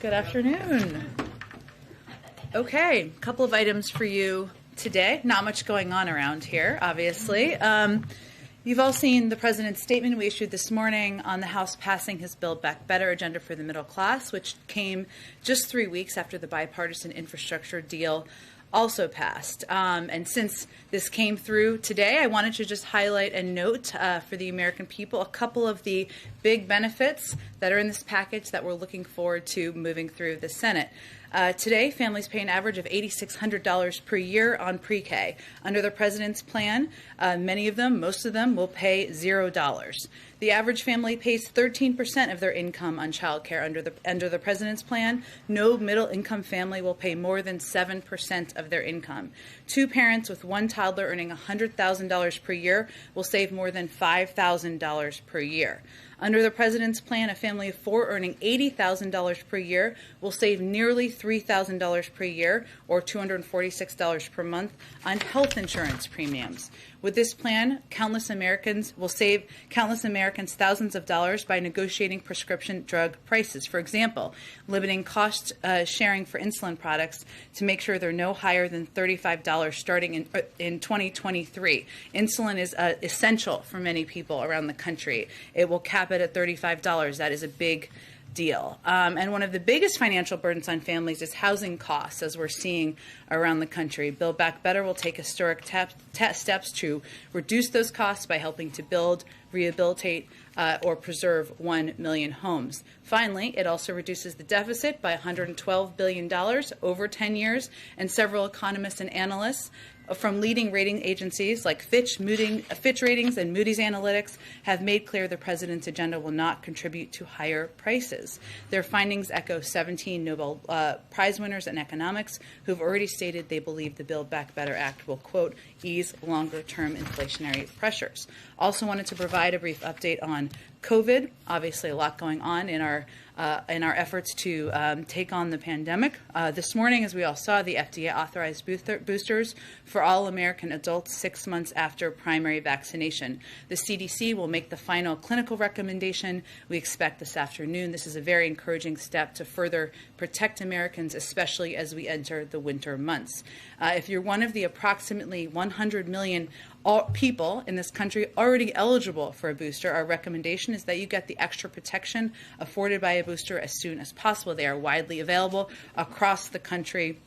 Good afternoon. Okay, a couple of items for you today. Not much going on around here, obviously. You've all seen the president's statement we issued this morning on the House passing his Build Back Better agenda for the middle class, which came just 3 weeks after the bipartisan infrastructure deal also passed. And since this came through today, I wanted to just highlight and note for the American people a couple of the big benefits that are in this package that we're looking forward to moving through the Senate. Today, families pay an average of $8,600 per year on pre-K. Under the president's plan, most of them will pay $0. The average family pays 13% of their income on child care under the president's plan. No middle-income family will pay more than 7% of their income. Two parents with one toddler earning $100,000 per year will save more than $5,000 per year. Under the president's plan, a family of four earning $80,000 per year will save nearly $3,000 per year, or $246 per month, on health insurance premiums. With this plan, countless Americans will save thousands of dollars by negotiating prescription drug prices. For example, limiting cost sharing for insulin products to make sure they're no higher than $35 starting in 2023. Insulin is essential for many people around the country. It will cap it at $35. That is a big deal. And one of the biggest financial burdens on families is housing costs, as we're seeing around the country. Build Back Better will take historic steps to reduce those costs by helping to build, rehabilitate, or preserve 1 million homes. Finally, it also reduces the deficit by $112 billion over 10 years, and several economists and analysts from leading rating agencies like Fitch Ratings and Moody's Analytics have made clear the president's agenda will not contribute to higher prices. Their findings echo 17 Nobel Prize winners in economics who've already stated they believe the Build Back Better Act will, quote, ease longer-term inflationary pressures. Also wanted to provide a brief update on COVID. Obviously, a lot going on in our efforts to take on the pandemic. This morning, as we all saw, the FDA authorized boosters for all American adults 6 months after primary vaccination. The CDC will make the final clinical recommendation we expect this afternoon. This is a very encouraging step to further protect Americans, especially as we enter the winter months. If you're one of the approximately 100 million people in this country already eligible for a booster, our recommendation is that you get the extra protection afforded by a booster as soon as possible. They are widely available across the country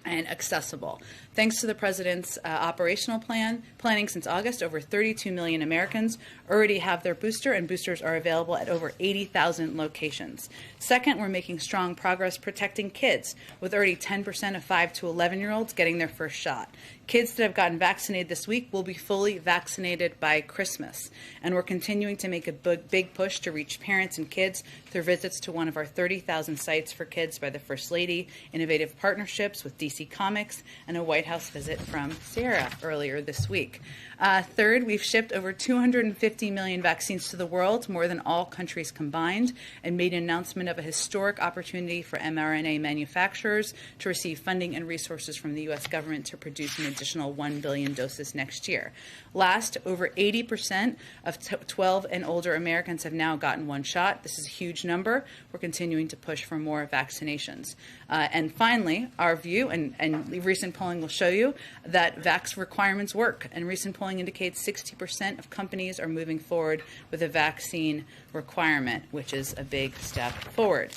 and accessible. Thanks to the president's operational planning since August, over 32 million Americans already have their booster, and boosters are available at over 80,000 locations. Second, we're making strong progress protecting kids, with already 10% of 5 to 11-year-olds getting their first shot. Kids that have gotten vaccinated this week will be fully vaccinated by Christmas. And we're continuing to make a big push to reach parents and kids through visits to one of our 30,000 sites for kids by the First Lady, innovative partnerships with DC Comics, and a White House visit from Sarah earlier this week. Third, we've shipped over 250 million vaccines to the world, more than all countries combined, and made an announcement of a historic opportunity for mRNA manufacturers to receive funding and resources from the U.S. government to produce an additional 1 billion doses next year. Last, over 80% of 12 and older Americans have now gotten one shot. This is a huge number. We're continuing to push for more vaccinations. And finally, our view and recent polling will show you that vax requirements work. And recent polling indicates 60% of companies are moving forward with a vaccine requirement, which is a big step forward.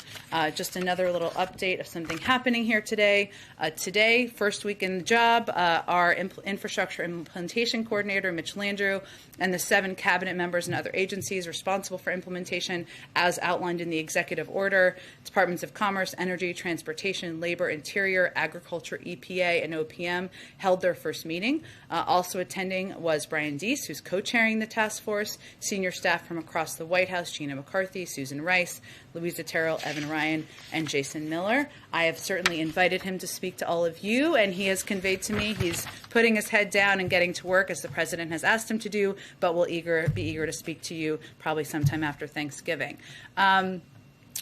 Just another little update of something happening here today. Today, first week in the job, our infrastructure implementation coordinator, Mitch Landrieu, and the 7 cabinet members and other agencies responsible for implementation, as outlined in the executive order, Departments of Commerce, Energy, Transportation, Labor, Interior, Agriculture, EPA, and OPM, held their first meeting. Also attending was Brian Deese, who's co-chairing the task force, senior staff from across the White House, Gina McCarthy, Susan Rice, Louisa Terrell, Evan Ryan, and Jason Miller. I have certainly invited him to speak to all of you, and he has conveyed to me he's putting his head down and getting to work, as the president has asked him to do, but will be eager to speak to you probably sometime after Thanksgiving.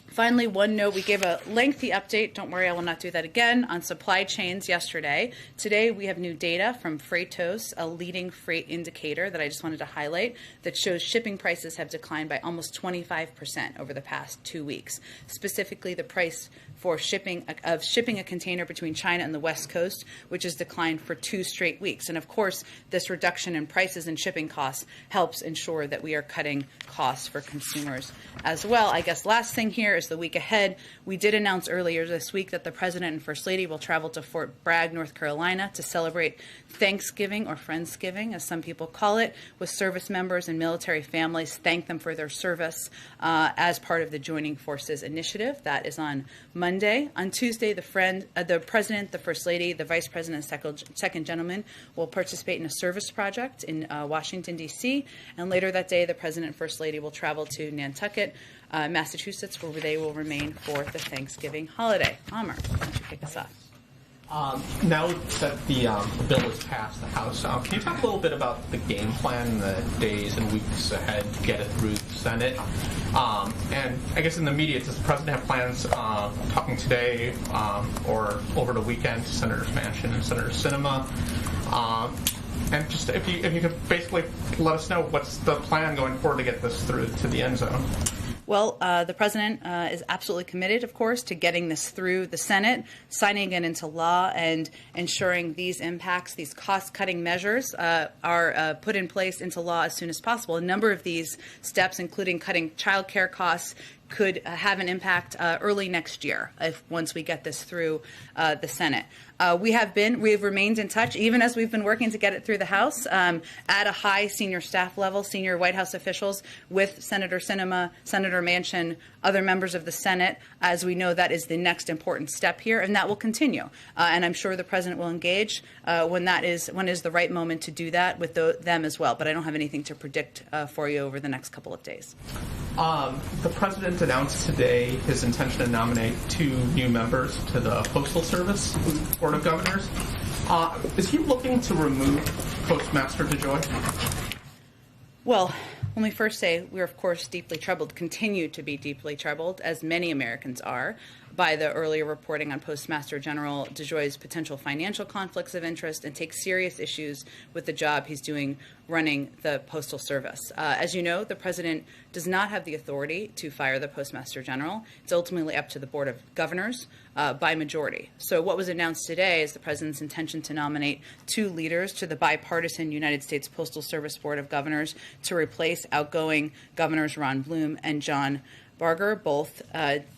Finally, one note, we gave a lengthy update, don't worry, I will not do that again, on supply chains yesterday. Today, we have new data from Freightos, a leading freight indicator that I just wanted to highlight, that shows shipping prices have declined by almost 25% over the past 2 weeks. Specifically, the price for shipping a container between China and the West Coast, which has declined for 2 straight weeks. And of course, this reduction in prices and shipping costs helps ensure that we are cutting costs for consumers as well. I guess last thing here is the week ahead. We did announce earlier this week that the President and First Lady will travel to Fort Bragg, North Carolina, to celebrate Thanksgiving, or Friendsgiving, as some people call it, with service members and military families, thank them for their service as part of the Joining Forces initiative. That is on Monday. On Tuesday, the President, the First Lady, the Vice President, and Second Gentleman will participate in a service project in Washington, D.C., and later that day, the President and First Lady will travel to Nantucket, Massachusetts, where they will remain for the Thanksgiving holiday. Amr, why don't you kick us off? Now that the bill has passed the House, can you talk a little bit about the game plan in the days and weeks ahead to get it through the Senate? And I guess in the media, does the President have plans talking today or over the weekend to Senator Manchin and Senator Sinema? And just if you could basically let us know what's the plan going forward to get this through to the end zone. Well, the President is absolutely committed, of course, to getting this through the Senate, signing it into law, and ensuring these impacts, these cost-cutting measures are put in place into law as soon as possible. A number of these steps, including cutting child care costs, could have an impact early next year once we get this through the Senate. We have remained in touch, even as we've been working to get it through the House, at a high senior staff level, senior White House officials, with Senator Sinema, Senator Manchin, other members of the Senate, as we know that is the next important step here, and that will continue. And I'm sure the President will engage when is the right moment to do that with them as well. But I don't have anything to predict for you over the next couple of days. The President announced today his intention to nominate 2 new members to the Postal Service Board of Governors. Is he looking to remove Postmaster DeJoy? Well, let me first say we're, of course, deeply troubled, continue to be deeply troubled, as many Americans are, by the earlier reporting on Postmaster General DeJoy's potential financial conflicts of interest, and take serious issues with the job he's doing running the Postal Service. As you know, the President does not have the authority to fire the Postmaster General. It's ultimately up to the Board of Governors by majority. So what was announced today is the President's intention to nominate 2 leaders to the bipartisan United States Postal Service Board of Governors to replace outgoing Governors Ron Bloom and John Barger. Both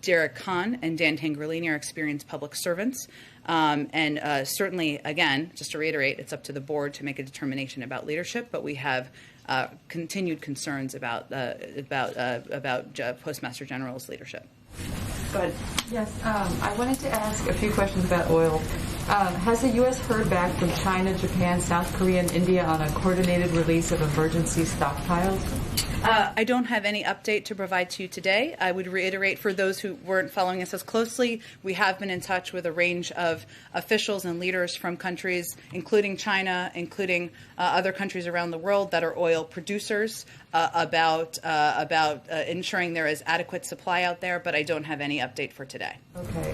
Derek Kahn and Dan Tangerlini are experienced public servants. And certainly, again, just to reiterate, it's up to the board to make a determination about leadership, but we have continued concerns about Postmaster General's leadership. Go ahead. Yes, I wanted to ask a few questions about oil. Has the U.S. heard back from China, Japan, South Korea, and India on a coordinated release of emergency stockpiles? I don't have any update to provide to you today. I would reiterate, for those who weren't following us as closely, we have been in touch with a range of officials and leaders from countries, including China, including other countries around the world that are oil producers, about ensuring there is adequate supply out there, but I don't have any update for today. Okay.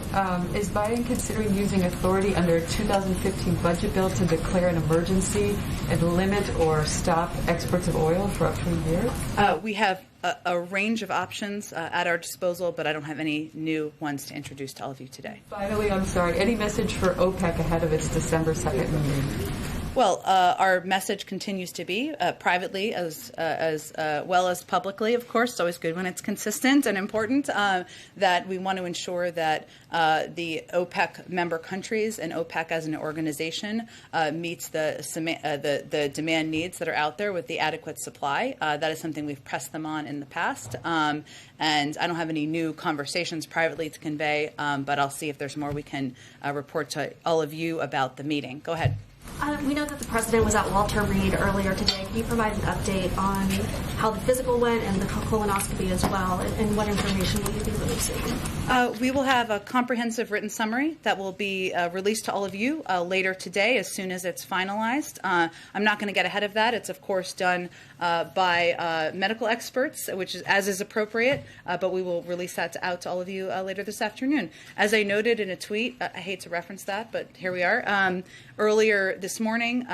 Is Biden considering using authority under a 2015 budget bill to declare an emergency and limit or stop exports of oil for up to a year? We have a range of options at our disposal, but I don't have any new ones to introduce to all of you today. Finally, I'm sorry, any message for OPEC ahead of its December 2nd meeting? Well, our message continues to be privately as well as publicly, of course. It's always good when it's consistent and important that we want to ensure that the OPEC member countries and OPEC as an organization meets the demand needs that are out there with the adequate supply. That is something we've pressed them on in the past. And I don't have any new conversations privately to convey, but I'll see if there's more we can report to all of you about the meeting. Go ahead. We know that the president was at Walter Reed earlier today. Can you provide an update on how the physical went and the colonoscopy as well, and what information will you be releasing? We will have a comprehensive written summary that will be released to all of you later today as soon as it's finalized. I'm not going to get ahead of that. It's, of course, done by medical experts, which is as is appropriate, but we will release that out to all of you later this afternoon. As I noted in a tweet, I hate to reference that, but here we are. Earlier this morning,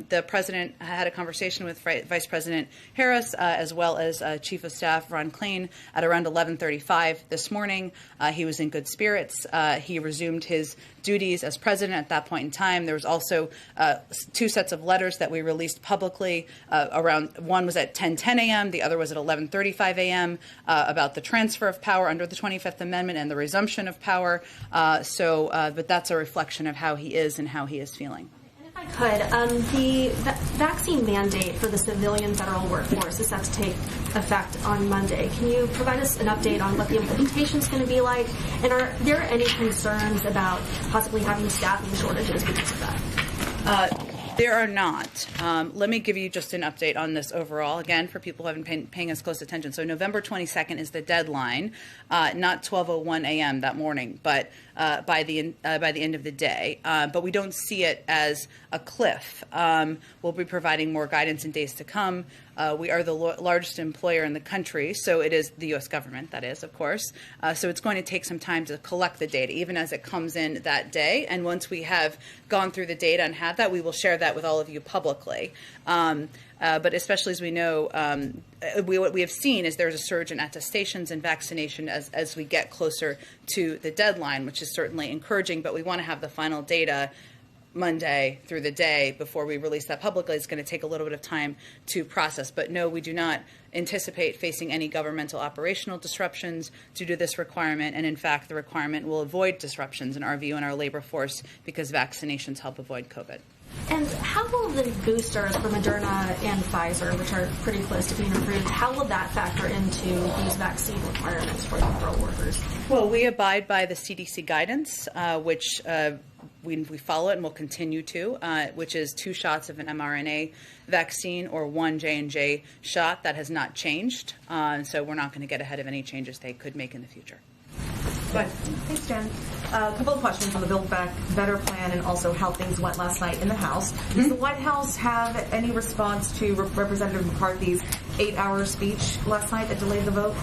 the president had a conversation with Vice President Harris, as well as Chief of Staff Ron Klain at around 11:35 this morning. He was in good spirits. He resumed his duties as president at that point in time. There was also two sets of letters that we released publicly. One was at 10:10 a.m., the other was at 11:35 a.m. About the transfer of power under the 25th Amendment and the resumption of power. But that's a reflection of how he is and how he is feeling. Could the vaccine mandate for the civilian federal workforce is set to take effect on Monday. Can you provide us an update on what the implementation is going to be like? And are there any concerns about possibly having staffing shortages because of that? There are not. Let me give you just an update on this overall, again, for people who haven't been paying us close attention. So November 22nd is the deadline, not 12:01 a.m. that morning, but by the end of the day. But we don't see it as a cliff. We'll be providing more guidance in days to come. We are the largest employer in the country, so it is the U.S. government, that is, of course. So it's going to take some time to collect the data, even as it comes in that day. And once we have gone through the data and have that, we will share that with all of you publicly. But especially as we know, what we have seen is there's a surge in attestations and vaccination as we get closer to the deadline, which is certainly encouraging. But we want to have the final data Monday through the day before we release that publicly. It's going to take a little bit of time to process. But no, we do not anticipate facing any governmental operational disruptions due to this requirement. And in fact, the requirement will avoid disruptions in our view in our labor force because vaccinations help avoid COVID. And how will the boosters for Moderna and Pfizer, which are pretty close to being approved, how will that factor into these vaccine requirements for federal workers? Well, we abide by the CDC guidance, which we follow it and will continue to, which is 2 shots of an mRNA vaccine or 1 J&J shot. That has not changed. So we're not going to get ahead of any changes they could make in the future. Good. Thanks, Jen. A couple of questions on the Build Back Better plan and also how things went last night in the House. Does the White House have any response to Representative McCarthy's 8-hour speech last night that delayed the vote?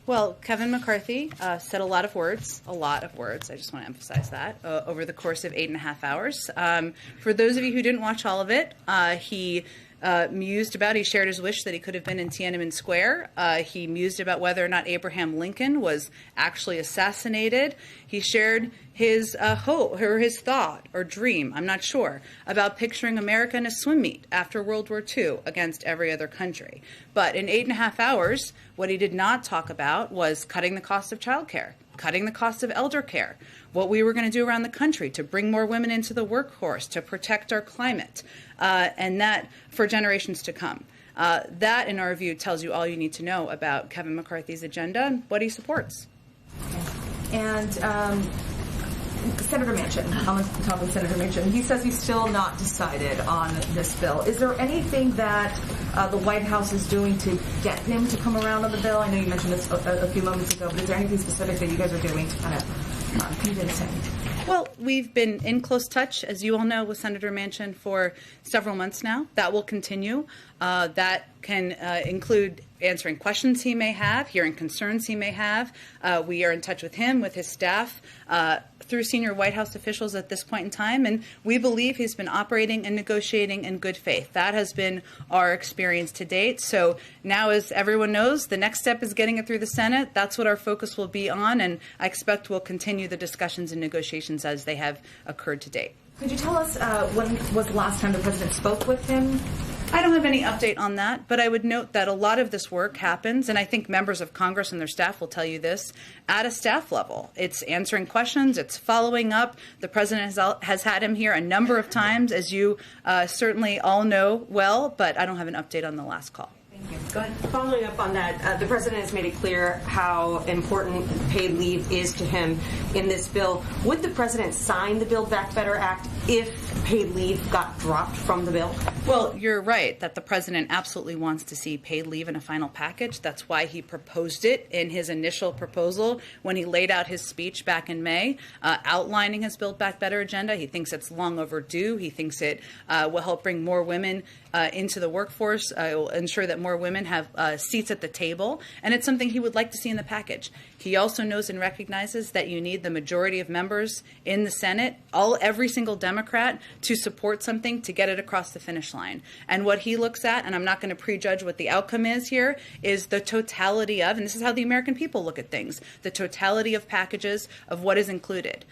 Well, Kevin McCarthy said a lot of words, I just want to emphasize that, over the course of 8.5 hours. For those of you who didn't watch all of it, he shared his wish that he could have been in Tiananmen Square. He mused about whether or not Abraham Lincoln was actually assassinated. He shared his hope or his thought or dream, I'm not sure, about picturing America in a swim meet after World War II against every other country. But in 8.5 hours, what he did not talk about was cutting the cost of childcare, cutting the cost of elder care, what we were going to do around the country to bring more women into the workforce, to protect our climate, and that for generations to come. That, in our view, tells you all you need to know about Kevin McCarthy's agenda and what he supports. And Senator Manchin, on the top of Senator Manchin, he says he's still not decided on this bill. Is there anything that the White House is doing to get him to come around on the bill? I know you mentioned this a few moments ago, but is there anything specific that you guys are doing to kind of convince him? Well, we've been in close touch, as you all know, with Senator Manchin for several months now. That will continue. That can include answering questions he may have, hearing concerns he may have. We are in touch with him, with his staff, through senior White House officials at this point in time, and we believe he's been operating and negotiating in good faith. That has been our experience to date. So now, as everyone knows, the next step is getting it through the Senate. That's what our focus will be on, and I expect we'll continue the discussions and negotiations as they have occurred to date. Could you tell us when was the last time the president spoke with him? I don't have any update on that, but I would note that a lot of this work happens, and I think members of Congress and their staff will tell you this, at a staff level. It's answering questions, it's following up. The president has had him here a number of times, as you certainly all know well, but I don't have an update on the last call. Go ahead. Following up on that, the president has made it clear how important paid leave is to him in this bill. Would the president sign the Build Back Better Act if paid leave got dropped from the bill? Well, you're right that the president absolutely wants to see paid leave in a final package. That's why he proposed it in his initial proposal when he laid out his speech back in May, outlining his Build Back Better agenda. He thinks it's long overdue. He thinks it will help bring more women into the workforce. It will ensure that more women have seats at the table, and it's something he would like to see in the package. He also knows and recognizes that you need the majority of members in the Senate, every single Democrat, to support something to get it across the finish line. And what he looks at, and I'm not going to prejudge what the outcome is here, is the totality of, and this is how the American people look at things, the totality of packages of what is included.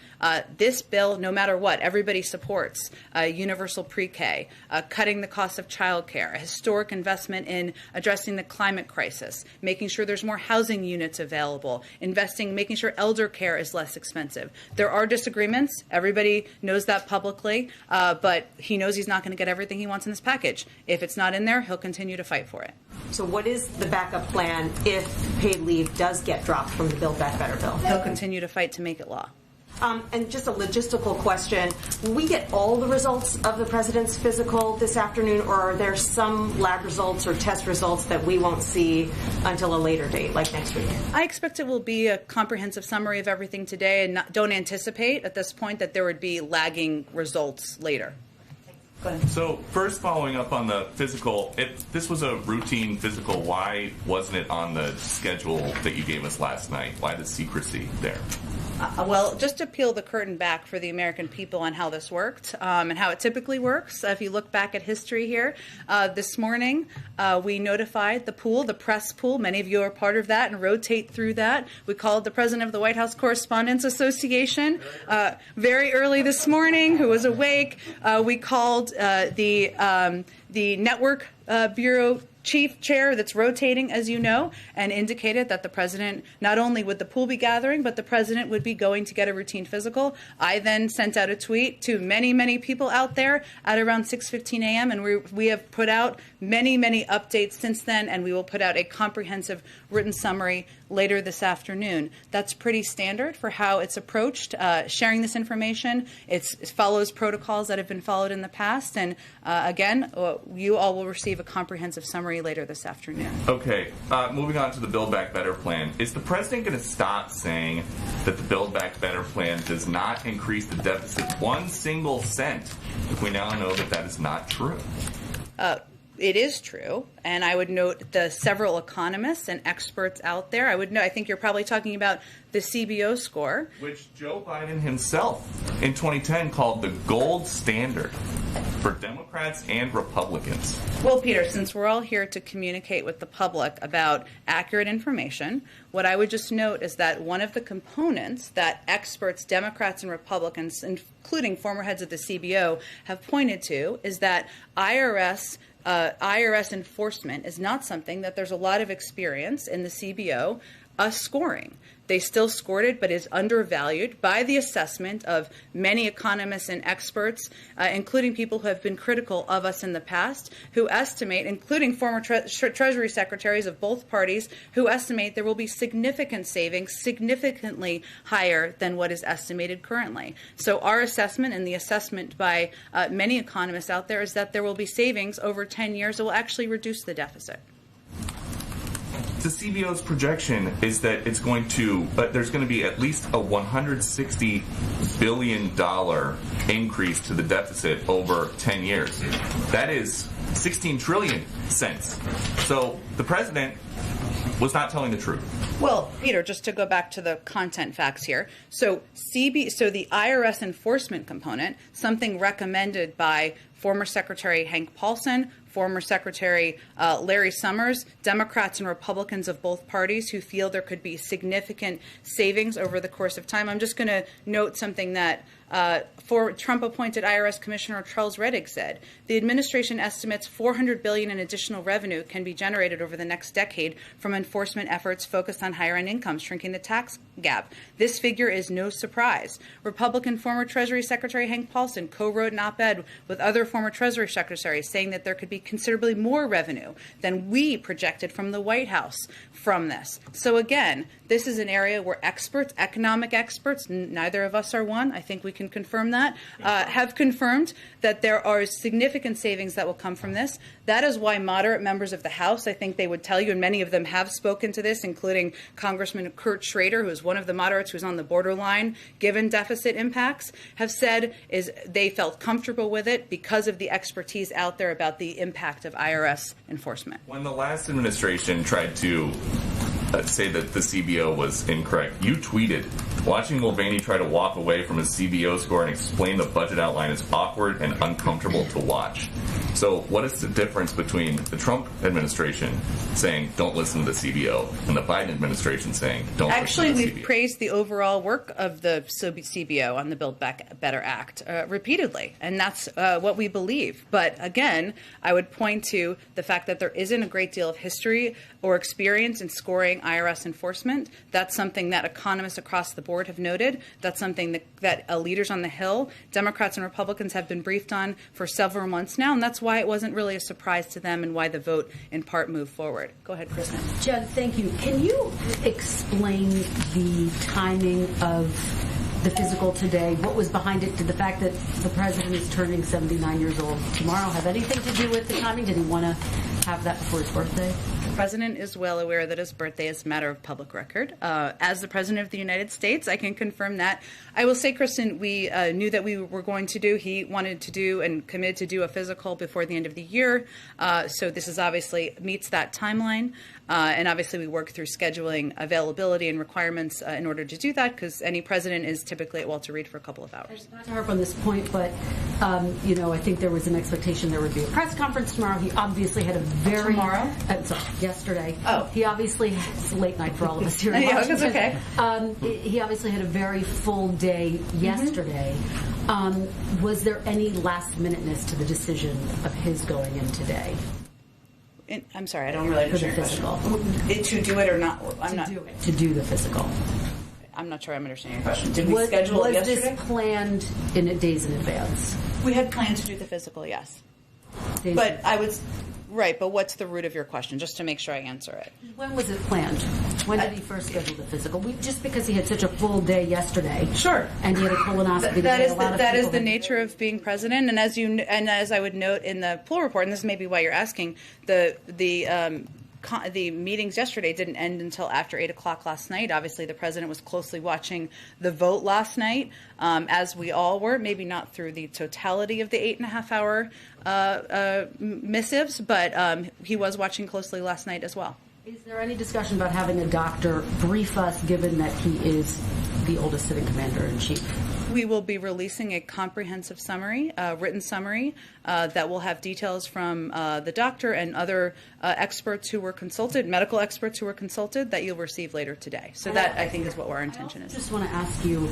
This bill, no matter what, everybody supports universal pre-K, cutting the cost of childcare, a historic investment in addressing the climate crisis, making sure there's more housing units available, making sure elder care is less expensive. There are disagreements. Everybody knows that publicly, but he knows he's not going to get everything he wants in this package. If it's not in there, he'll continue to fight for it. So what is the backup plan if paid leave does get dropped from the Build Back Better bill? He'll continue to fight to make it law. And just a logistical question. Will we get all the results of the president's physical this afternoon, or are there some lab results or test results that we won't see until a later date, like next week? I expect it will be a comprehensive summary of everything today, and don't anticipate at this point that there would be lagging results later. So first, following up on the physical, if this was a routine physical, why wasn't it on the schedule that you gave us last night? Why the secrecy there? Well, just to peel the curtain back for the American people on how this worked and how it typically works, if you look back at history here, this morning we notified the pool, the press pool. Many of you are part of that and rotate through that. We called the president of the White House Correspondents Association very early this morning, who was awake. We called the network bureau chief chair that's rotating, as you know, and indicated that the president, not only would the pool be gathering, but the president would be going to get a routine physical. I then sent out a tweet to many, many people out there at around 6:15 a.m., and we have put out many, many updates since then, and we will put out a comprehensive written summary later this afternoon. That's pretty standard for how it's approached, sharing this information. It follows protocols that have been followed in the past, and again, you all will receive a comprehensive summary later this afternoon. Okay, moving on to the Build Back Better plan. Is the president going to stop saying that the Build Back Better plan does not increase the deficit 1 single cent if we now know that that is not true? It is true, and I would note the several economists and experts out there. I think you're probably talking about the CBO score, which Joe Biden himself in 2010 called the gold standard for Democrats and Republicans. Well, Peter, since we're all here to communicate with the public about accurate information, what I would just note is that one of the components that experts, Democrats and Republicans, including former heads of the CBO, have pointed to is that IRS enforcement is not something that there's a lot of experience in the CBO scoring. They still scored it, but is undervalued by the assessment of many economists and experts, including people who have been critical of us in the past, who estimate, including former Treasury secretaries of both parties, who estimate there will be significant savings, significantly higher than what is estimated currently. So our assessment and the assessment by many economists out there is that there will be savings over 10 years that will actually reduce the deficit. The CBO's projection is that there's going to be at least a $160 billion increase to the deficit over 10 years. That is 16 trillion cents. So the president was not telling the truth. Well, Peter, just to go back to the content facts here. So the IRS enforcement component, something recommended by former Secretary Hank Paulson, former Secretary Larry Summers, Democrats and Republicans of both parties who feel there could be significant savings over the course of time. I'm just going to note something that for Trump-appointed IRS Commissioner Charles Rettig said. The administration estimates $400 billion in additional revenue can be generated over the next decade from enforcement efforts focused on higher-end incomes, shrinking the tax gap. This figure is no surprise. Republican former Treasury Secretary Hank Paulson co-wrote an op-ed with other former Treasury secretaries saying that there could be considerably more revenue than we projected from the White House from this. So again, this is an area where experts, economic experts, neither of us are one, I think we can confirm that, have confirmed that there are significant savings that will come from this. That is why moderate members of the House, I think they would tell you, and many of them have spoken to this, including Congressman Kurt Schrader, who is one of the moderates who's on the borderline given deficit impacts, have said is they felt comfortable with it because of the expertise out there about the impact of IRS enforcement. When the last administration tried to say that the CBO was incorrect, you tweeted, watching Mulvaney try to walk away from his CBO score and explain the budget outline is awkward and uncomfortable to watch. So what is the difference between the Trump administration saying don't listen to the CBO and the Biden administration saying don't Actually, listen to the CBO? we've praised the overall work of the CBO on the Build Back Better Act repeatedly, and that's what we believe. But again, I would point to the fact that there isn't a great deal of history or experience in scoring IRS enforcement. That's something that economists across the board have noted. That's something that leaders on the Hill, Democrats and Republicans, have been briefed on for several months now, and that's why it wasn't really a surprise to them and why the vote in part moved forward. Go ahead, Kristen. Jen, thank you. Can you explain the timing of the physical today? What was behind it? Did the fact that the president is turning 79 years old tomorrow have anything to do with the timing? Did he want to have that before his birthday? The president is well aware that his birthday is a matter of public record. As the president of the United States, I can confirm that. I will say, Kristen, we knew that we were going to do, he wanted to do and committed to do a physical before the end of the year. So this is obviously meets that timeline. And obviously we work through scheduling availability and requirements in order to do that, because any president is typically at Walter Reed for a couple of hours. Not to harp on this point, but I think there was an expectation there would be a press conference tomorrow. He obviously had a very yesterday. Oh, he obviously it's a late night for all of us here. In yeah, Washington. that's okay. He obviously had a very full day yesterday. Was there any last minuteness to the decision of his going in today? I'm sorry, I don't really understand your question. To do it or not? To do the physical. I'm not sure I'm understanding your question. Did we schedule it yesterday? Was this planned in days in advance? We had planned to do the physical, yes. But I was right. But what's the root of your question? Just to make sure I answer it. When was it planned? When did he first schedule the physical? Just because he had such a full day yesterday. Sure. And he had a colonoscopy. That is the nature of being president. And as I would note in the poll report, and this may be why you're asking, the meetings yesterday didn't end until after 8 o'clock last night. Obviously, the president was closely watching the vote last night, as we all were, maybe not through the totality of the 8.5-hour missives, but he was watching closely last night as well. Is there any discussion about having a doctor brief us, given that he is the oldest sitting commander-in-chief? We will be releasing a comprehensive summary, written summary, that will have details from the doctor and other experts who were consulted, medical experts who were consulted, that you'll receive later today. So that, I think, is what our intention is. I just want to ask you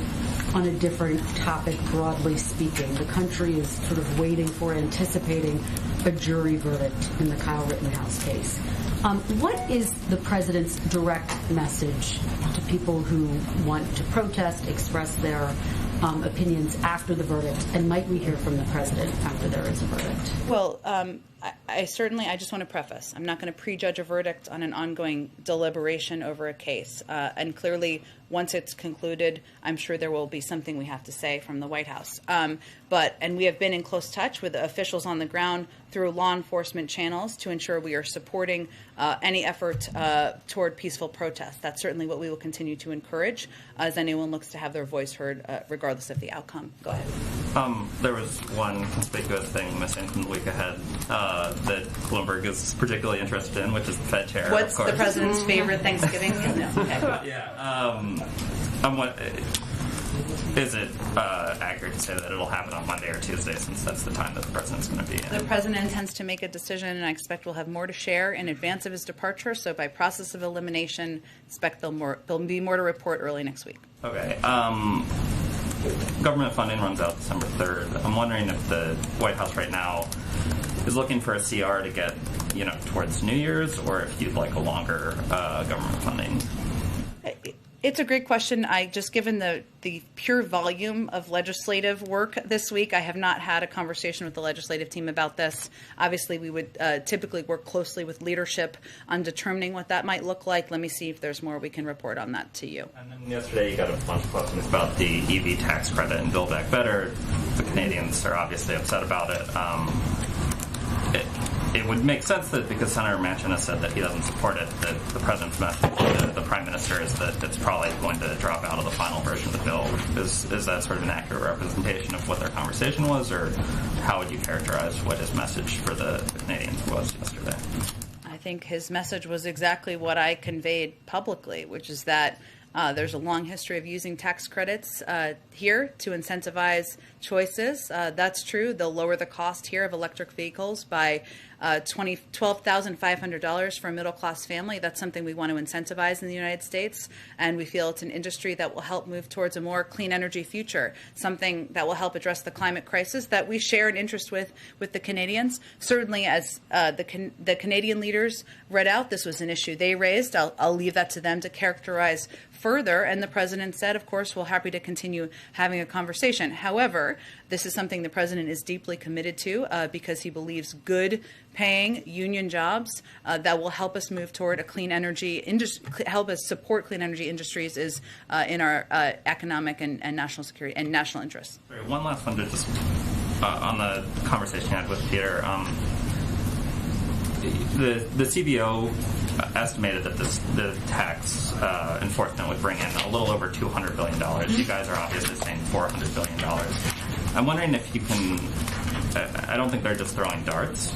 on a different topic, broadly speaking. The country is sort of waiting for, anticipating a jury verdict in the Kyle Rittenhouse case. What is the president's direct message to people who want to protest, express their opinions after the verdict, and might we hear from the president after there is a verdict? Well, I just want to preface, I'm not going to prejudge a verdict on an ongoing deliberation over a case. And clearly, once it's concluded, I'm sure there will be something we have to say from the White House. And we have been in close touch with the officials on the ground through law enforcement channels to ensure we are supporting any effort toward peaceful protest. That's certainly what we will continue to encourage as anyone looks to have their voice heard, regardless of the outcome. Go ahead. There was one conspicuous thing missing from the week ahead that Bloomberg is particularly interested in, which is the Fed chair. What's of course. the president's favorite Thanksgiving meal? No. Okay. Is it accurate to say that it'll happen on Monday or Tuesday, since that's the time that the president's going to be in? The president intends to make a decision, and I expect we'll have more to share in advance of his departure. So by process of elimination, expect there'll be more to report early next week. Okay. Government funding runs out December 3rd. I'm wondering if the White House right now is looking for a CR to get, towards New Year's, or if you'd like a longer government funding. It's a great question. Given the pure volume of legislative work this week, I have not had a conversation with the legislative team about this. Obviously, we would typically work closely with leadership on determining what that might look like. Let me see if there's more we can report on that to you. And then yesterday you got a bunch of questions about the EV tax credit and Build Back Better. The Canadians are obviously upset about it. It would make sense that because Senator Manchin has said that he doesn't support it, that the president's message to the prime minister is that it's probably going to drop out of the final version of the bill. Is that sort of an accurate representation of what their conversation was, or how would you characterize what his message for the Canadians was yesterday? I think his message was exactly what I conveyed publicly, which is that there's a long history of using tax credits here to incentivize choices. That's true. They'll lower the cost here of electric vehicles by $12,500 for a middle-class family. That's something we want to incentivize in the United States, and we feel it's an industry that will help move towards a more clean energy future, something that will help address the climate crisis that we share an interest with the Canadians. Certainly, as the Canadian leaders read out, this was an issue they raised. I'll leave that to them to characterize further, and the president said, of course, we're happy to continue having a conversation. However, this is something the president is deeply committed to because he believes good-paying union jobs that will help us move toward a clean energy industry, help us support clean energy industries is in our economic and national security and national interests. Sorry, one last one to just on the conversation I had with Peter. The CBO estimated that the tax enforcement would bring in a little over $200 billion. You guys are obviously saying $400 billion. I'm wondering if you can, I don't think they're just throwing darts.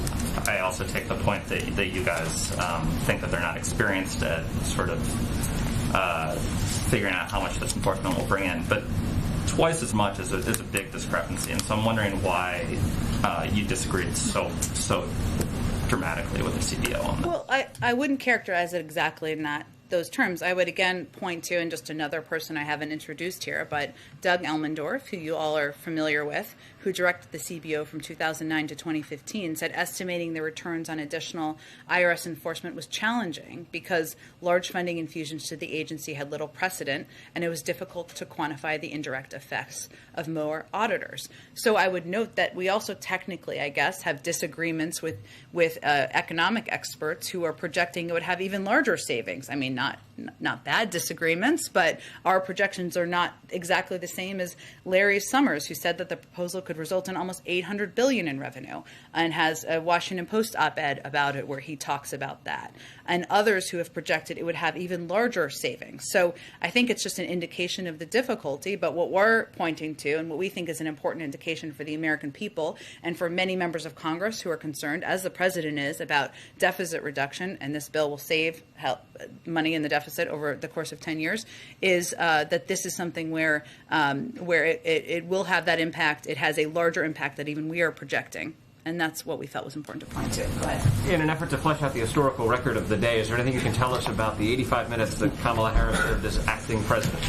I also take the point that you guys think that they're not experienced at sort of figuring out how much this enforcement will bring in. But twice as much is a big discrepancy. And so I'm wondering why you disagreed so dramatically with the CBO on that. Well, I wouldn't characterize it exactly in those terms. I would again point to, and just another person I haven't introduced here, but Doug Elmendorf, who you all are familiar with, who directed the CBO from 2009 to 2015, said estimating the returns on additional IRS enforcement was challenging because large funding infusions to the agency had little precedent, and it was difficult to quantify the indirect effects of more auditors. So I would note that we also technically, I guess, have disagreements with economic experts who are projecting it would have even larger savings. I mean, not bad disagreements, but our projections are not exactly the same as Larry Summers, who said that the proposal could result in almost $800 billion in revenue, and has a Washington Post op-ed about it where he talks about that, and others who have projected it would have even larger savings. So I think it's just an indication of the difficulty, but what we're pointing to and what we think is an important indication for the American people and for many members of Congress who are concerned, as the president is, about deficit reduction, and this bill will save money in the deficit over the course of 10 years, is that this is something where it will have that impact. It has a larger impact that even we are projecting. And that's what we felt was important to point to. In an effort to flesh out the historical record of the day, is there anything you can tell us about the 85 minutes that Kamala Harris served as acting president?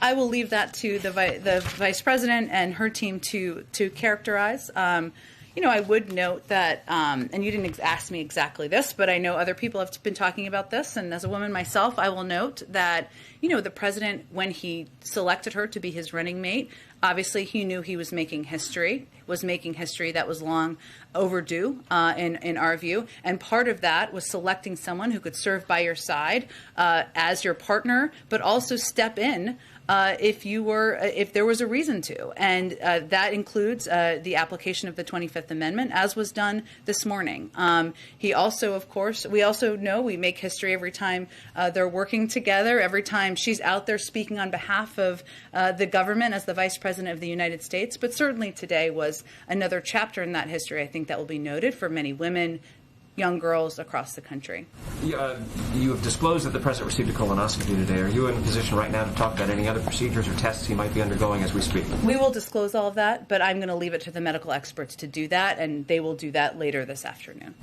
I will leave that to the vice president and her team to characterize. I would note that, and you didn't ask me exactly this, but I know other people have been talking about this, and as a woman myself, I will note that, the president, when he selected her to be his running mate, obviously he knew he was making history that was long overdue in our view, and part of that was selecting someone who could serve by your side as your partner, but also step in if there was a reason to, and that includes the application of the 25th Amendment, as was done this morning. He also, of course, we also know we make history every time they're working together, every time she's out there speaking on behalf of the government as the Vice President of the United States. But certainly today was another chapter in that history, I think, that will be noted for many women, young girls across the country. You have disclosed that the president received a colonoscopy today. Are you in a position right now to talk about any other procedures or tests he might be undergoing as we speak? We will disclose all of that, but I'm going to leave it to the medical experts to do that, and they will do that later this afternoon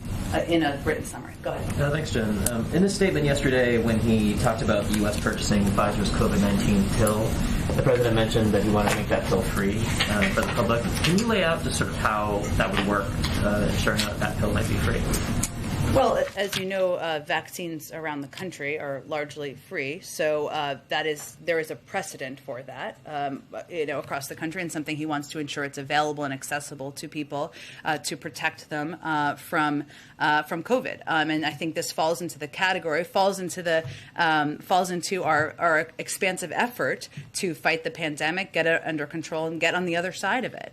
in a written summary. Go ahead. Thanks, Jen. In his statement yesterday when he talked about the U.S. purchasing Pfizer's COVID-19 pill, the president mentioned that he wanted to make that pill free for the public. Can you lay out just sort of how that would work, ensuring that that pill might be free? Well, as you know, vaccines around the country are largely free, so there is a precedent for that, across the country, and something he wants to ensure it's available and accessible to people to protect them from COVID. And I think this falls into the category, falls into our expansive effort to fight the pandemic, get it under control, and get on the other side of it.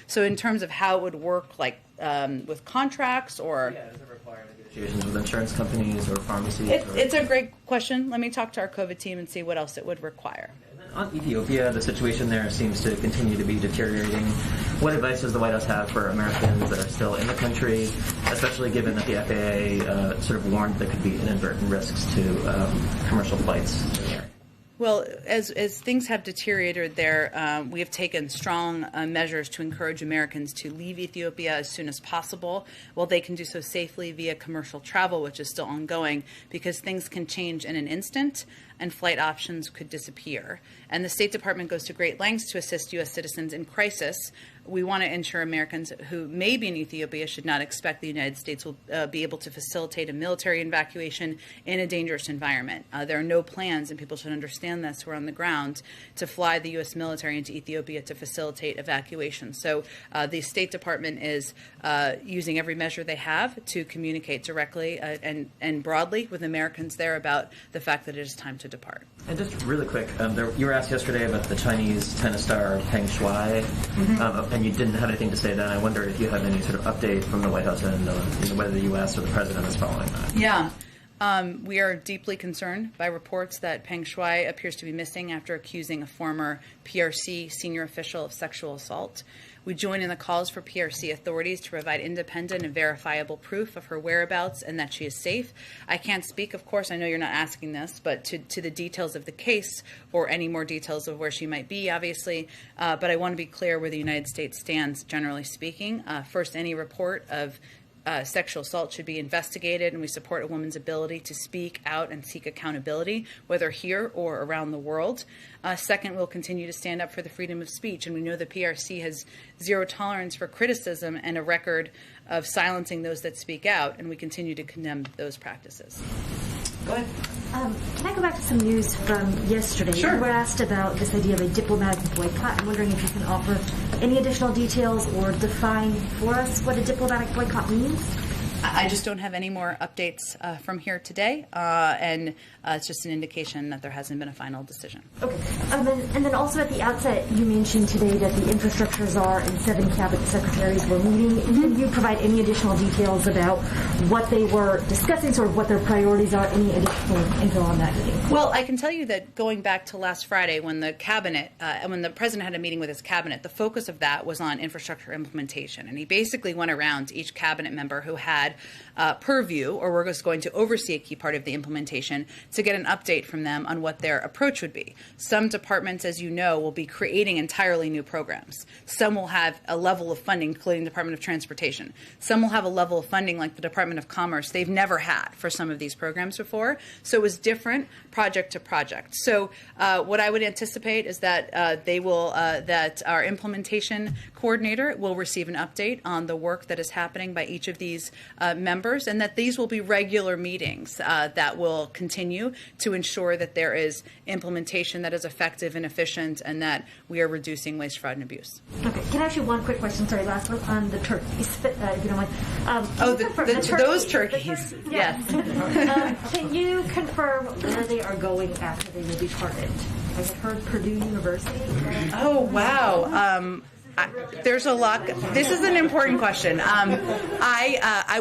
So in terms of how it would work, like with contracts or... Yeah, does it require negotiations with insurance companies or pharmacies? It's a great question. Let me talk to our COVID team and see what else it would require. On Ethiopia, the situation there seems to continue to be deteriorating. What advice does the White House have for Americans that are still in the country, especially given that the FAA sort of warned there could be inadvertent risks to commercial flights in the area? Well, as things have deteriorated there, we have taken strong measures to encourage Americans to leave Ethiopia as soon as possible. Well, they can do so safely via commercial travel, which is still ongoing, because things can change in an instant and flight options could disappear. And the State Department goes to great lengths to assist U.S. citizens in crisis. We want to ensure Americans who may be in Ethiopia should not expect the United States will be able to facilitate a military evacuation in a dangerous environment. There are no plans, and people should understand this who are on the ground, to fly the U.S. military into Ethiopia to facilitate evacuation. So the State Department is using every measure they have to communicate directly and broadly with Americans there about the fact that it is time to depart. And just really quick, you were asked yesterday about the Chinese tennis star Peng Shuai, and you didn't have anything to say then. I wonder if you have any sort of update from the White House and whether the U.S. or the president is following that. Yeah. We are deeply concerned by reports that Peng Shuai appears to be missing after accusing a former PRC senior official of sexual assault. We join in the calls for PRC authorities to provide independent and verifiable proof of her whereabouts and that she is safe. I can't speak, of course, I know you're not asking this, but to the details of the case or any more details of where she might be, obviously. But I want to be clear where the United States stands, generally speaking. First, any report of sexual assault should be investigated, and we support a woman's ability to speak out and seek accountability, whether here or around the world. Second, we'll continue to stand up for the freedom of speech, and we know the PRC has zero tolerance for criticism and a record of silencing those that speak out, and we continue to condemn those practices. Go ahead. Can I go back to some news from yesterday? Sure. You were asked about this idea of a diplomatic boycott. I'm wondering if you can offer any additional details or define for us what a diplomatic boycott means. I just don't have any more updates from here today, and it's just an indication that there hasn't been a final decision. Okay. And then also at the outset, you mentioned today that the infrastructure czar and 7 cabinet secretaries were meeting. Can you provide any additional details about what they were discussing, sort of what their priorities are, any additional info on that meeting? Well, I can tell you that going back to last Friday when the cabinet, when the president had a meeting with his cabinet, the focus of that was on infrastructure implementation. And he basically went around to each cabinet member who had purview or were just going to oversee a key part of the implementation to get an update from them on what their approach would be. Some departments, as you know, will be creating entirely new programs. Some will have a level of funding, including the Department of Transportation. Some will have a level of funding like the Department of Commerce they've never had for some of these programs before. So it was different project to project. So what I would anticipate is that that our implementation coordinator will receive an update on the work that is happening by each of these members, and that these will be regular meetings that will continue to ensure that there is implementation that is effective and efficient, and that we are reducing waste, fraud, and abuse. Okay. Can I ask you one quick question? Sorry, last one on the turkeys, if you don't mind. Those turkeys. Yes. Can you confirm where they are going after they will be parted? I had heard Purdue University. Oh, wow. There's a lot. This is an important question.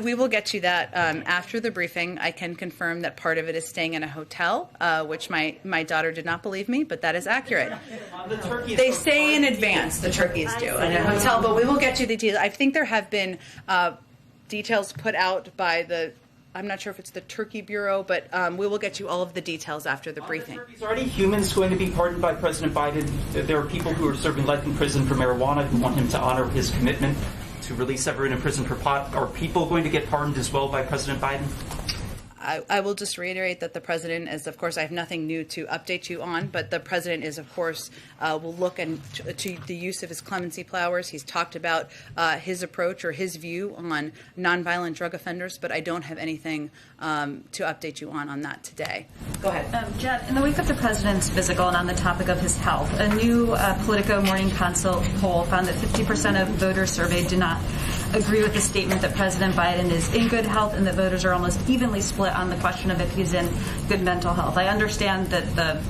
We will get you that after the briefing. I can confirm that part of it is staying in a hotel, which my daughter did not believe me, but that is accurate. They say in advance, the turkeys do, in a hotel, but we will get you the details. I think there have been details put out by I'm not sure if it's the Turkey Bureau, but we will get you all of the details after the briefing. Are any humans going to be pardoned by President Biden? There are people who are serving life in prison for marijuana who want him to honor his commitment to release everyone in prison for pot. Are people going to get pardoned as well by President Biden? I will just reiterate that the president is, of course, I have nothing new to update you on, but the president is, of course, will look to the use of his clemency powers. He's talked about his approach or his view on nonviolent drug offenders, but I don't have anything to update you on that today. Go ahead. Jen, in the wake of the president's physical and on the topic of his health, a new Politico Morning Consult poll found that 50% of voters surveyed do not agree with the statement that President Biden is in good health and that voters are almost evenly split on the question of if he's in good mental health. I understand that the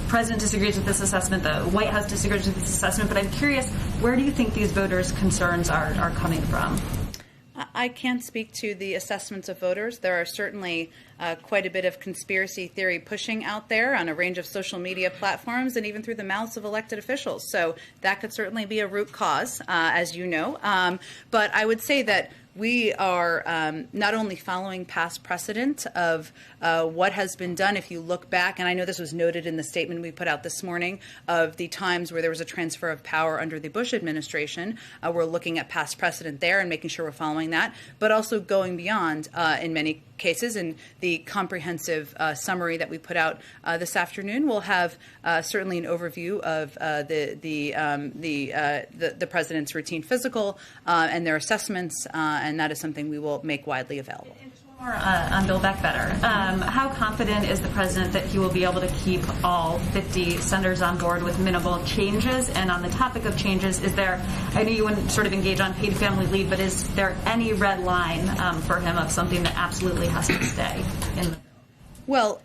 president disagrees with this assessment, the White House disagrees with this assessment, but I'm curious, where do you think these voters' concerns are coming from? I can't speak to the assessments of voters. There are certainly quite a bit of conspiracy theory pushing out there on a range of social media platforms and even through the mouths of elected officials. So that could certainly be a root cause, as you know. But I would say that we are not only following past precedent of what has been done. If you look back, and I know this was noted in the statement we put out this morning, of the times where there was a transfer of power under the Bush administration, we're looking at past precedent there and making sure we're following that, but also going beyond in many cases. And the comprehensive summary that we put out this afternoon will have certainly an overview of the president's routine physical and their assessments, and that is something we will make widely available. More on Build Back Better. How confident is the president that he will be able to keep all 50 senators on board with minimal changes? And on the topic of changes, is there, I know you wouldn't sort of engage on paid family leave, but is there any red line for him of something that absolutely has to stay in the Well,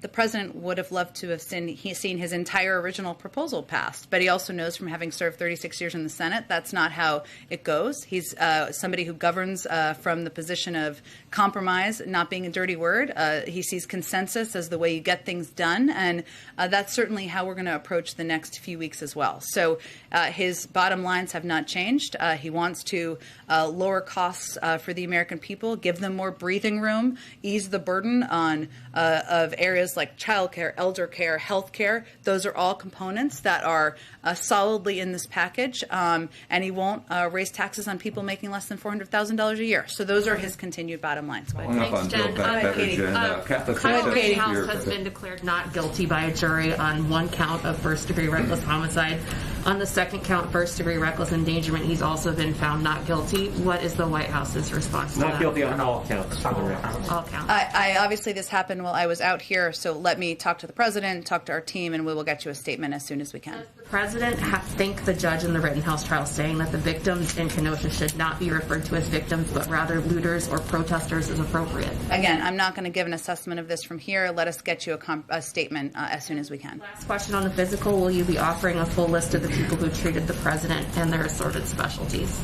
the president would have loved to have seen his entire original proposal passed, but he also knows from having served 36 years in the Senate that's not how it goes. He's somebody who governs from the position of compromise, not being a dirty word. He sees consensus as the way you get things done, and that's certainly how we're going to approach the next few weeks as well. So his bottom lines have not changed. He wants to lower costs for the American people, give them more breathing room, ease the burden on of areas like childcare, elder care, health care. Those are all components that are solidly in this package, and he won't raise taxes on people making less than $400,000 a year. So those are his continued bottom lines. Thanks, Jen. Congress House has been declared not guilty by a jury on one count of first-degree reckless homicide. On the second count, first-degree reckless endangerment, he's also been found not guilty. What is the White House's response to that? Not guilty on all counts. All counts. I obviously this happened while I was out here, so let me talk to the president, talk to our team, and we will get you a statement as soon as we can. Does the president think the judge in the Rittenhouse trial saying that the victims in Kenosha should not be referred to as victims, but rather looters or protesters is appropriate? Again, I'm not going to give an assessment of this from here. Let us get you a statement as soon as we can. Last question on the physical. Will you be offering a full list of the people who treated the president and their assorted specialties?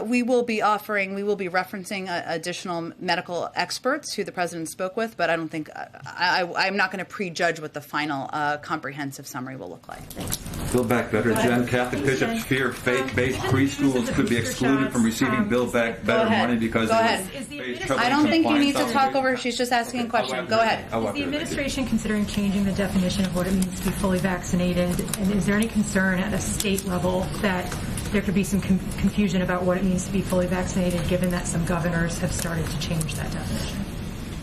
We will be referencing additional medical experts who the president spoke with, but I don't think, I'm not going to prejudge what the final comprehensive summary will look like. Thanks. Build Back Better, Jen. Catholic bishops fear faith-based preschools could be excluded from receiving Build Back Better money because I don't think you need to talk over. She's just asking a question. Go ahead. Is the administration considering changing the definition of what it means to be fully vaccinated? And is there any concern at a state level that there could be some confusion about what it means to be fully vaccinated, given that some governors have started to change that definition?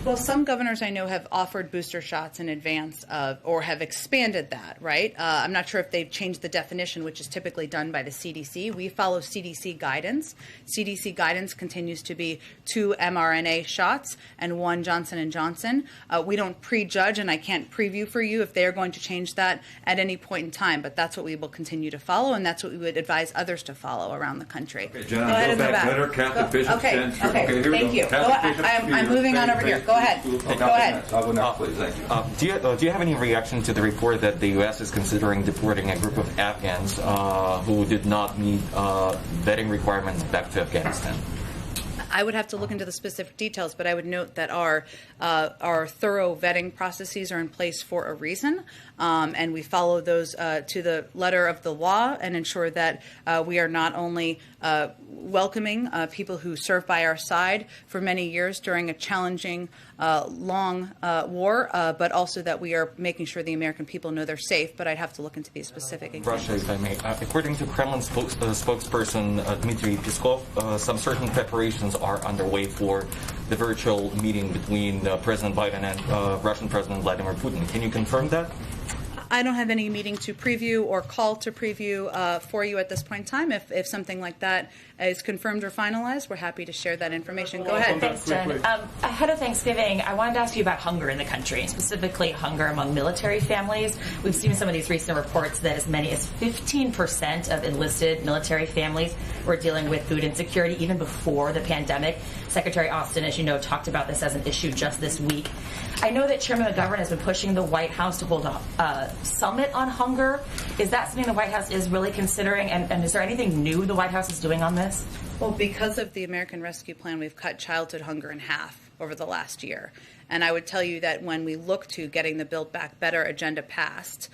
Well, some governors I know have offered booster shots in advance of, or have expanded that, right? I'm not sure if they've changed the definition, which is typically done by the CDC. We follow CDC guidance. CDC guidance continues to be 2 mRNA shots and 1 Johnson & Johnson. We don't prejudge, and I can't preview for you if they're going to change that at any point in time, but that's what we will continue to follow, and that's what we would advise others to follow around the country. Okay, Jen, Build Back Better, Catholic bishops. Okay, thank you. I'm moving on over here. Go ahead. Go ahead. I will not, please. Thank you. Do you have any reaction to the report that the U.S. is considering deporting a group of Afghans who did not meet vetting requirements back to Afghanistan? I would have to look into the specific details, but I would note that our thorough vetting processes are in place for a reason, and we follow those to the letter of the law and ensure that we are not only welcoming people who served by our side for many years during a challenging, long war, but also that we are making sure the American people know they're safe. But I'd have to look into these specific examples. Russia, if I may. According to Kremlin spokesperson Dmitry Peskov, some certain preparations are underway for the virtual meeting between President Biden and Russian President Vladimir Putin. Can you confirm that? I don't have any meeting to preview or call to preview for you at this point in time. If something like that is confirmed or finalized, we're happy to share that information. Go ahead. Thanks, Jen. Ahead of Thanksgiving, I wanted to ask you about hunger in the country, specifically hunger among military families. We've seen some of these recent reports that as many as 15% of enlisted military families were dealing with food insecurity even before the pandemic. Secretary Austin, as you know, talked about this as an issue just this week. I know that Chairman McGovern has been pushing the White House to hold a summit on hunger. Is that something the White House is really considering? And is there anything new the White House is doing on this? Well, because of the American Rescue Plan, we've cut childhood hunger in half over the last year. And I would tell you that when we look to getting the Build Back Better agenda passed,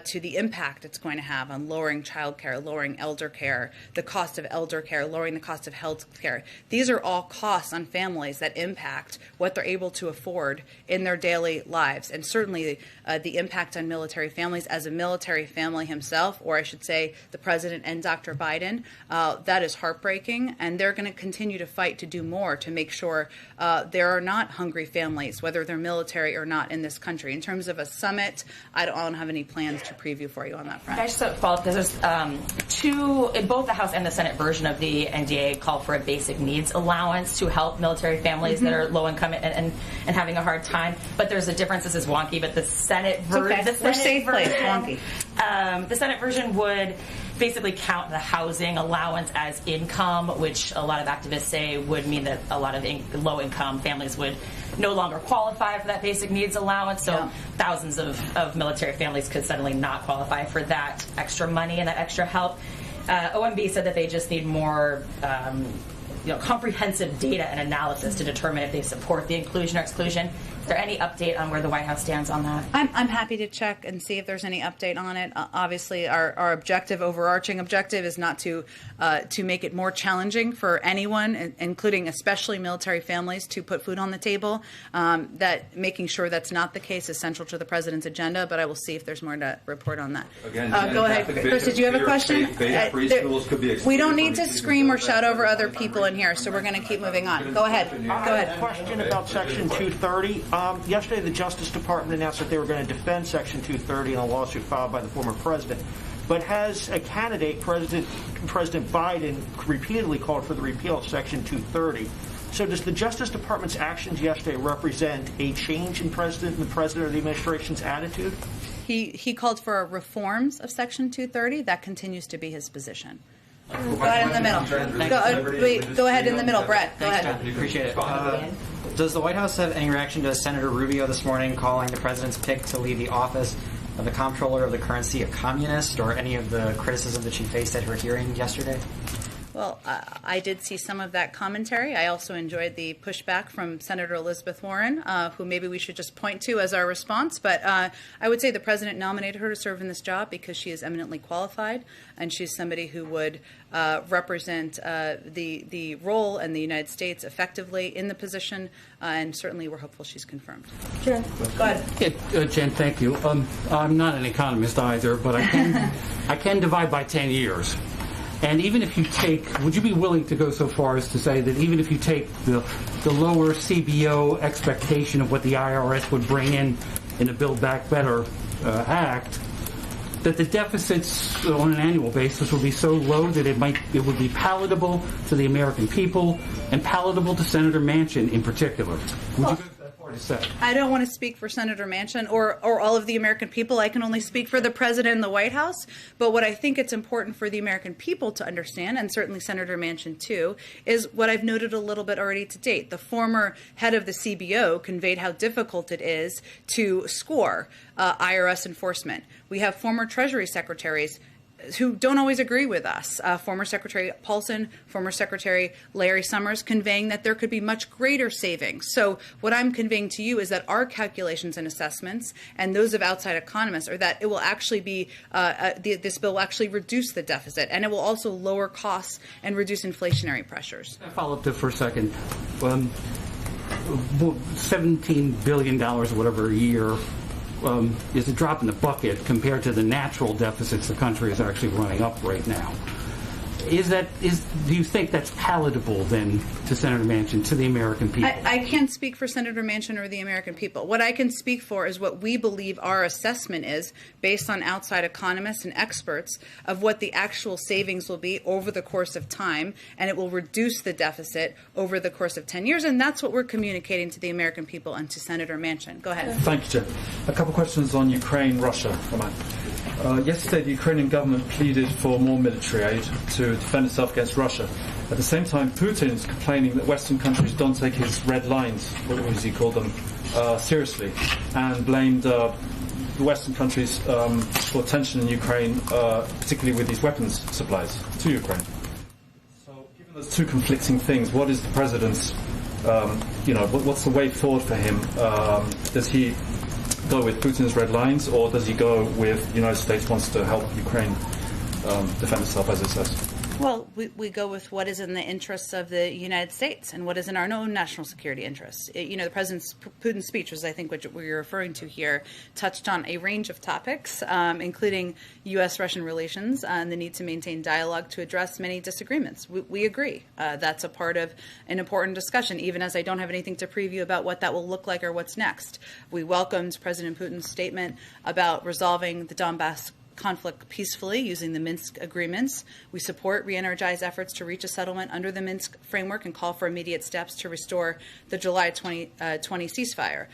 to the impact it's going to have on lowering child care, lowering elder care, the cost of elder care, lowering the cost of health care, these are all costs on families that impact what they're able to afford in their daily lives. And certainly the impact on military families, as a military family himself, or I should say the President and Dr. Biden, that is heartbreaking. And they're going to continue to fight to do more to make sure there are not hungry families, whether they're military or not, in this country. In terms of a summit, I don't have any plans to preview for you on that front. I just follow up because there's in both the House and the Senate version of the NDA call for a basic needs allowance to help military families that are low income and having a hard time. But there's a difference. This is wonky, but the Senate version, the Senate version would basically count the housing allowance as income, which a lot of activists say would mean that a lot of low-income families would no longer qualify for that basic needs allowance. So thousands of military families could suddenly not qualify for that extra money and that extra help. OMB said that they just need more comprehensive data and analysis to determine if they support the inclusion or exclusion. Is there any update on where the White House stands on that? I'm happy to check and see if there's any update on it. Obviously, our objective, overarching objective, is not to make it more challenging for anyone, including especially military families, to put food on the table. That making sure that's not the case is central to the president's agenda. But I will see if there's more to report on that. Again, go ahead, Chris. Did you have a question? We don't need to scream or shout over other people in here, so we're going to keep moving on. Go ahead. I have a question about Section 230. Yesterday, the Justice Department announced that they were going to defend Section 230 in a lawsuit filed by the former president. But has a candidate, President Biden, repeatedly called for the repeal of Section 230. So does the Justice Department's actions yesterday represent a change in the President or the administration's attitude? He called for reforms of Section 230. That continues to be his position. Go ahead in the middle. Go ahead in the middle, Brett. Go ahead. We appreciate it. Does the White House have any reaction to Senator Rubio this morning calling the president's pick to leave the office of the comptroller of the currency a communist, or any of the criticism that she faced at her hearing yesterday? Well, I did see some of that commentary. I also enjoyed the pushback from Senator Elizabeth Warren, who maybe we should just point to as our response. But I would say the president nominated her to serve in this job because she is eminently qualified, and she's somebody who would represent the role and the United States effectively in the position, and certainly we're hopeful she's confirmed. Jen, go ahead. Jen, thank you. I'm not an economist either, but I can divide by 10 years. And even if you take, would you be willing to go so far as to say that even if you take the lower CBO expectation of what the IRS would bring in a Build Back Better Act, that the deficits on an annual basis will be so low that it would be palatable to the American people and palatable to Senator Manchin in particular? Would you go to that part? to say. I don't want to speak for Senator Manchin or all of the American people. I can only speak for the president and the White House. But what I think it's important for the American people to understand, and certainly Senator Manchin too, is what I've noted a little bit already to date. The former head of the CBO conveyed how difficult it is to score IRS enforcement. We have former Treasury secretaries who don't always agree with us. Former Secretary Paulson, former Secretary Larry Summers, conveying that there could be much greater savings. So what I'm conveying to you is that our calculations and assessments and those of outside economists are that it will actually be, this bill will actually reduce the deficit, and it will also lower costs and reduce inflationary pressures. I'll follow up there for a second. $17 billion or whatever a year is a drop in the bucket compared to the natural deficits the country is actually running up right now. Do you think that's palatable then to Senator Manchin, to the American people? I can't speak for Senator Manchin or the American people. What I can speak for is what we believe our assessment is based on outside economists and experts of what the actual savings will be over the course of time, and it will reduce the deficit over the course of 10 years, and that's what we're communicating to the American people and to Senator Manchin. Go ahead. Thank you, Jen. A couple of questions on Ukraine, Russia. Yesterday, the Ukrainian government pleaded for more military aid to defend itself against Russia. At the same time, Putin is complaining that Western countries don't take his red lines, what does he call them, seriously, and blamed the Western countries for tension in Ukraine, particularly with these weapons supplies to Ukraine. So, given those two conflicting things, what is the president's, what's the way forward for him? Does he go with Putin's red lines, or does he go with the United States wants to help Ukraine defend itself, as it says? Well, we go with what is in the interests of the United States and what is in our own national security interests. The President Putin's speech, was I think what you're referring to here, touched on a range of topics, including U.S.-Russian relations and the need to maintain dialogue to address many disagreements. We agree. That's a part of an important discussion, even as I don't have anything to preview about what that will look like or what's next. We welcomed President Putin's statement about resolving the Donbass conflict peacefully using the Minsk agreements. We support re-energized efforts to reach a settlement under the Minsk framework and call for immediate steps to restore the July 2020 ceasefire.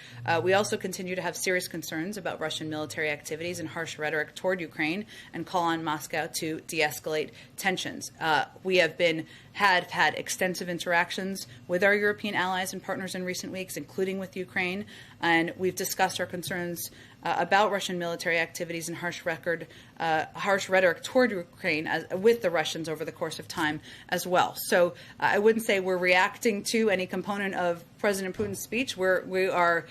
We also continue to have serious concerns about Russian military activities and harsh rhetoric toward Ukraine and call on Moscow to de-escalate tensions. We have had extensive interactions with our European allies and partners in recent weeks, including with Ukraine, and we've discussed our concerns about Russian military activities and harsh rhetoric toward Ukraine with the Russians over the course of time as well. So I wouldn't say we're reacting to any component of President Putin's speech. We are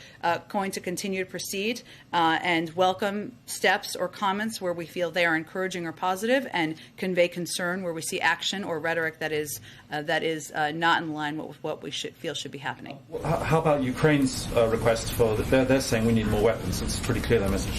going to continue to proceed and welcome steps or comments where we feel they are encouraging or positive, and convey concern where we see action or rhetoric that is not in line with what we feel should be happening. How about Ukraine's request for they're saying we need more weapons? It's pretty clear, their message.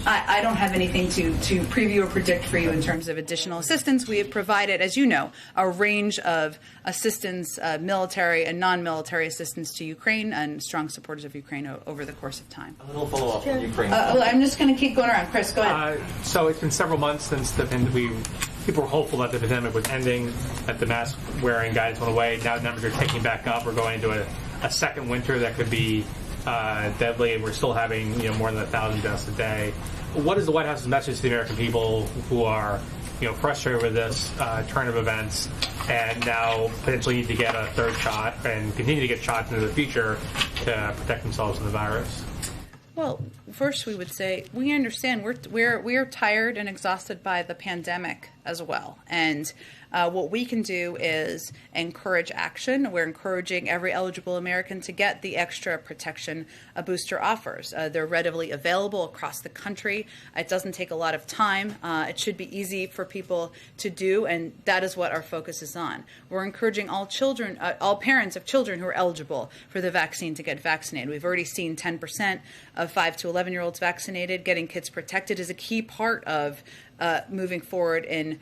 I don't have anything to preview or predict for you in terms of additional assistance. We have provided, as you know, a range of assistance, military and non-military assistance to Ukraine, and strong supporters of Ukraine over the course of time. A little follow-up on Ukraine. I'm just going to keep going around. Chris, go ahead. So it's been several months since people were hopeful that the pandemic was ending, that the mask-wearing guidance went away. Now the numbers are ticking back up. We're going into a second winter that could be deadly, and we're still having more than 1,000 deaths a day. What is the White House's message to the American people who are frustrated with this turn of events and now potentially need to get a third shot and continue to get shots into the future to protect themselves from the virus? Well, first we would say we understand we're tired and exhausted by the pandemic as well, and what we can do is encourage action. We're encouraging every eligible American to get the extra protection a booster offers. They're readily available across the country. It doesn't take a lot of time. It should be easy for people to do, and that is what our focus is on. We're encouraging all parents of children who are eligible for the vaccine to get vaccinated. We've already seen 10% of 5 to 11-year-olds vaccinated. Getting kids protected is a key part of moving forward in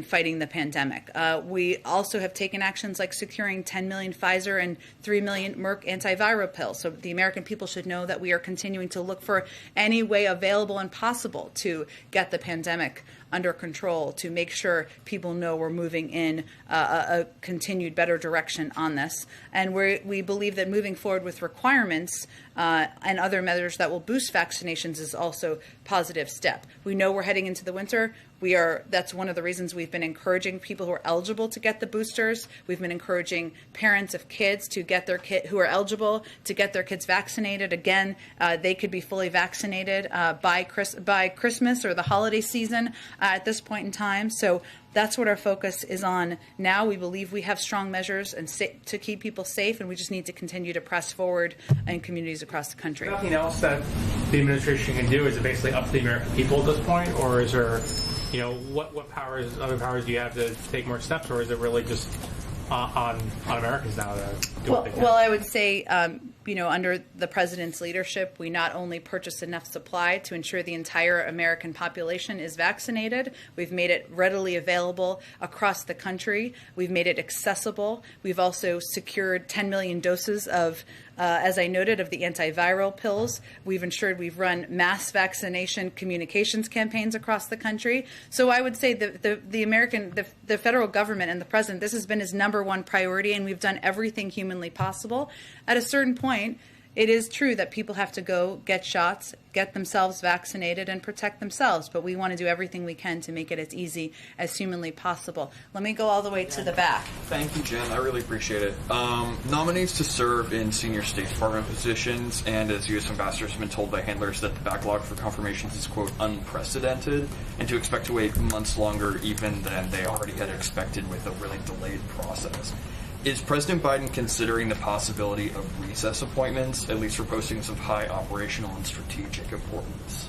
fighting the pandemic. We also have taken actions like securing 10 million Pfizer and 3 million Merck antiviral pills. So the American people should know that we are continuing to look for any way available and possible to get the pandemic under control to make sure people know we're moving in a continued better direction on this. And we believe that moving forward with requirements and other measures that will boost vaccinations is also a positive step. We know we're heading into the winter. That's one of the reasons we've been encouraging people who are eligible to get the boosters. We've been encouraging parents of kids to get their who are eligible to get their kids vaccinated. Again, they could be fully vaccinated by Christmas or the holiday season at this point in time. So that's what our focus is on now. We believe we have strong measures and to keep people safe, and we just need to continue to press forward in communities across the country. Nothing else that the administration can do? Is it basically up to the American people at this point, or is there, what other powers do you have to take more steps, or is it really just on Americans now to do what they can? Well, I would say, under the president's leadership, we not only purchase enough supply to ensure the entire American population is vaccinated, we've made it readily available across the country. We've made it accessible. We've also secured 10 million doses of, as I noted, of the antiviral pills. We've ensured we've run mass vaccination communications campaigns across the country. So I would say the federal government and the president, this has been his #1 priority, and we've done everything humanly possible. At a certain point, it is true that people have to go get shots, get themselves vaccinated, and protect themselves. But we want to do everything we can to make it as easy as humanly possible. Let me go all the way to the back. Thank you, Jen. I really appreciate it. Nominees to serve in senior State Department positions, and as U.S. ambassadors have been told by handlers that the backlog for confirmations is, quote, unprecedented, and to expect to wait months longer even than they already had expected with a really delayed process. Is President Biden considering the possibility of recess appointments, at least for postings of high operational and strategic importance?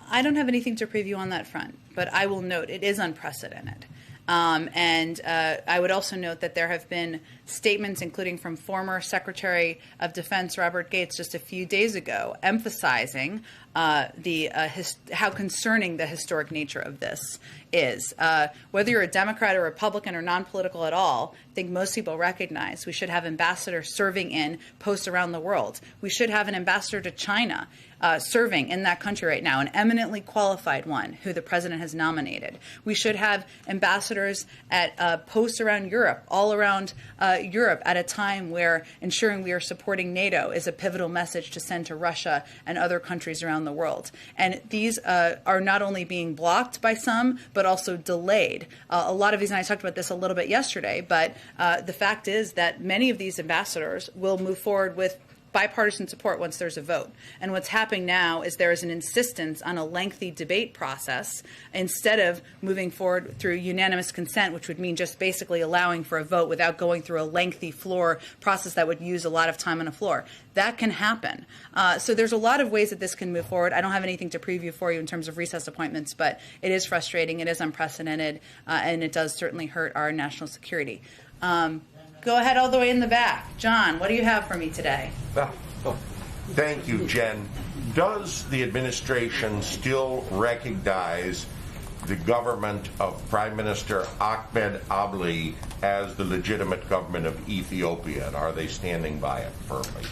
I don't have anything to preview on that front, but I will note it is unprecedented. And I would also note that there have been statements, including from former Secretary of Defense Robert Gates just a few days ago, emphasizing how concerning the historic nature of this is. Whether you're a Democrat or Republican or non-political at all, I think most people recognize we should have ambassadors serving in posts around the world. We should have an ambassador to China serving in that country right now, an eminently qualified one who the president has nominated. We should have ambassadors at posts around Europe, all around Europe, at a time where ensuring we are supporting NATO is a pivotal message to send to Russia and other countries around the world. And these are not only being blocked by some, but also delayed. A lot of these, and I talked about this a little bit yesterday, but the fact is that many of these ambassadors will move forward with bipartisan support once there's a vote. And what's happening now is there is an insistence on a lengthy debate process instead of moving forward through unanimous consent, which would mean just basically allowing for a vote without going through a lengthy floor process that would use a lot of time on the floor. That can happen. So there's a lot of ways that this can move forward. I don't have anything to preview for you in terms of recess appointments, but it is frustrating, it is unprecedented, and it does certainly hurt our national security. Go ahead all the way in the back. John, what do you have for me today? Thank you, Jen. Does the administration still recognize the government of Prime Minister Ahmed Abdi as the legitimate government of Ethiopia, and are they standing by it firmly?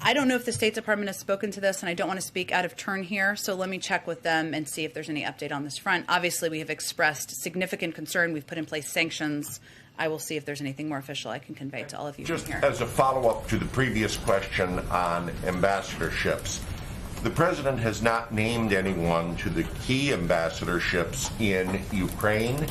I don't know if the State Department has spoken to this, and I don't want to speak out of turn here, so let me check with them and see if there's any update on this front. Obviously, we have expressed significant concern. We've put in place sanctions. I will see if there's anything more official I can convey to all of you. Just here. as a follow-up to the previous question on ambassadorships, the president has not named anyone to the key ambassadorships in Ukraine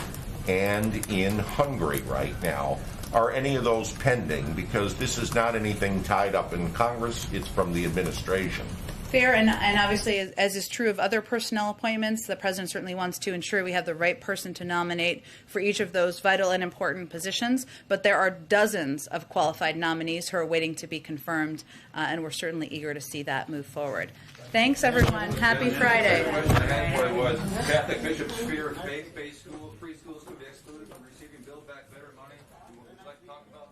and in Hungary right now. Are any of those pending? Because this is not anything tied up in Congress, it's from the administration. Fair, and obviously, as is true of other personnel appointments, the president certainly wants to ensure we have the right person to nominate for each of those vital and important positions. But there are dozens of qualified nominees who are waiting to be confirmed, and we're certainly eager to see that move forward. Thanks, everyone. Happy Friday. Catholic bishops fear faith-based schools, free schools could be excluded from receiving Build Back Better money. Would you like to talk about that?